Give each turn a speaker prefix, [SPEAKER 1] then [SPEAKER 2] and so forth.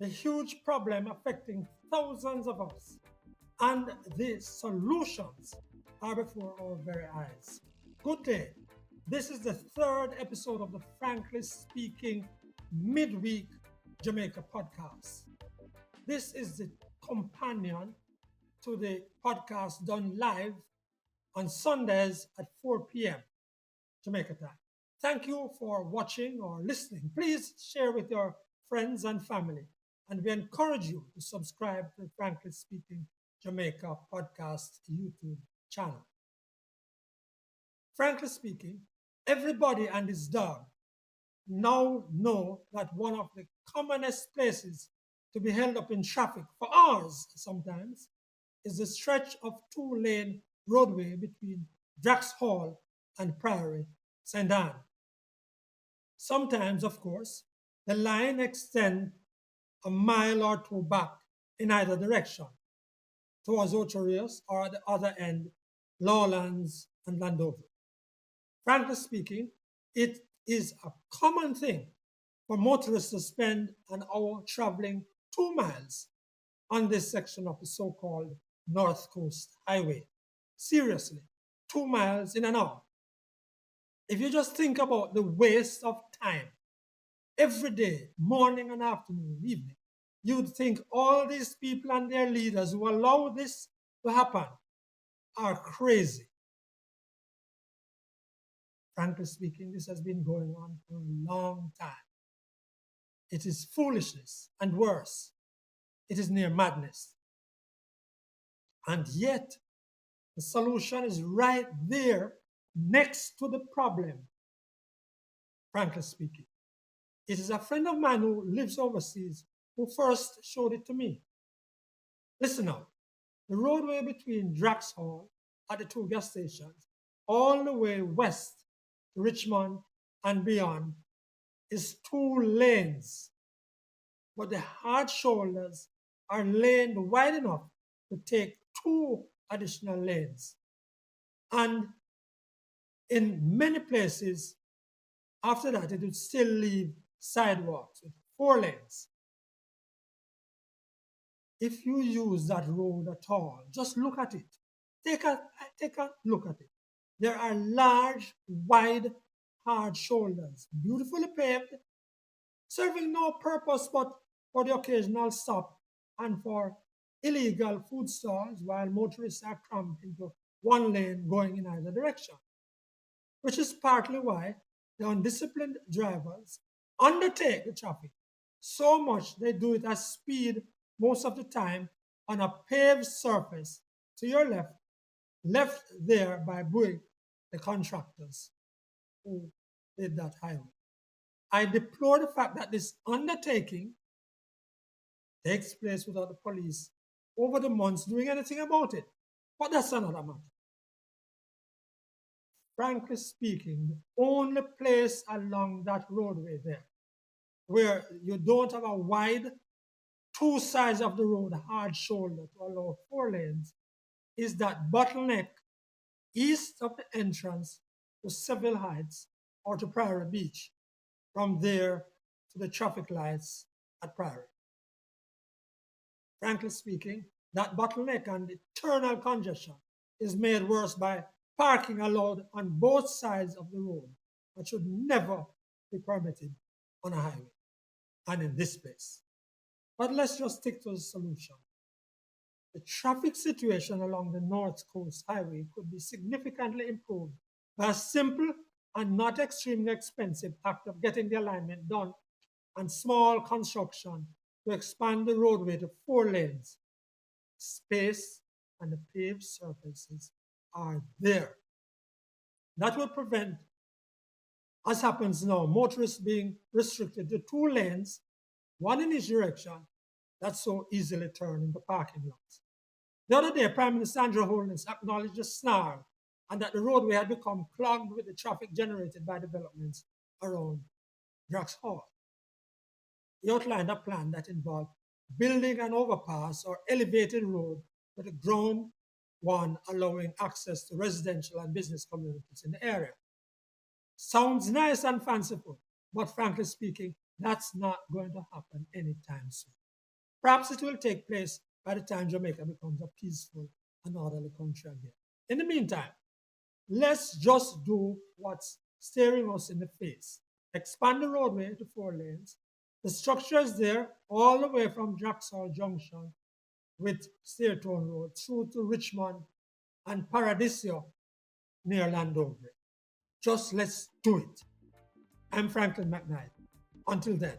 [SPEAKER 1] a huge problem affecting thousands of us, and the solutions are before our very eyes. Good day. This is the third episode of the Frankly Speaking Midweek Jamaica Podcast. This is the companion to the podcast done live on Sundays at 4 p.m. Jamaica time. Thank you for watching or listening. Please share with your friends and family. And we encourage you to subscribe to the Frankly Speaking Jamaica Podcast YouTube channel. Frankly speaking, everybody and his dog now know that one of the commonest places to be held up in traffic for hours sometimes is the stretch of two-lane roadway between Drax Hall and Priory, St. Anne. Sometimes, of course, the line extends a mile or two back in either direction, towards Ocho Rios or at the other end, Lowlands and Landover. Frankly speaking, it is a common thing for motorists to spend an hour traveling 2 miles on this section of the so-called North Coast Highway. Seriously, 2 miles in an hour. If you just think about the waste of time every day, morning and afternoon, evening, you'd think all these people and their leaders who allow this to happen are crazy. Frankly speaking, this has been going on for a long time. It is foolishness, and worse, it is near madness. And yet, the solution is right there next to the problem, frankly speaking. It is a friend of mine who lives overseas who first showed it to me. Listen now, the roadway between Drax Hall at the two gas stations, all the way west to Richmond and beyond, is 2 lanes. But the hard shoulders are laned wide enough to take 2 additional lanes. And in many places, after that, it would still leave sidewalks with 4 lanes. If you use that road at all, just look at it. Take a look at it. There are large, wide, hard shoulders, beautifully paved, serving no purpose but for the occasional stop and for illegal food stalls while motorists are crammed into 1 lane going in either direction, which is partly why the undisciplined drivers undertake the traffic so much they do it at speed most of the time on a paved surface to your left there by the contractors who did that highway. I deplore the fact that this undertaking takes place without the police over the months doing anything about it. But that's another matter. Frankly speaking, the only place along that roadway there where you don't have a wide 2 sides of the road hard shoulder to allow 4 lanes is that bottleneck east of the entrance to Seville Heights or to Priory Beach, from there to the traffic lights at Priory. Frankly speaking, that bottleneck and eternal congestion is made worse by parking allowed on both sides of the road, that should never be permitted on a highway and in this place. But let's just stick to the solution. The traffic situation along the North Coast Highway could be significantly improved by a simple and not extremely expensive act of getting the alignment done and small construction to expand the roadway to 4 lanes. Space and the paved surfaces are there. That will prevent, as happens now, motorists being restricted to 2 lanes, 1 in each direction, that so easily turn into parking lots. The other day, Prime Minister Andrew Holness acknowledged the snarl and that the roadway had become clogged with the traffic generated by developments around Drax Hall. He outlined a plan that involved building an overpass or elevated road with a ground one allowing access to residential and business communities in the area. Sounds nice and fanciful, but frankly speaking, that's not going to happen anytime soon. Perhaps it will take place by the time Jamaica becomes a peaceful and orderly country again. In the meantime, let's just do what's staring us in the face. Expand the roadway to 4 lanes. The structure is there all the way from Drax Hall Junction with Stairtone Road through to Richmond and Paradiso near Landover. Just let's do it. I'm Franklin McKnight. Until then.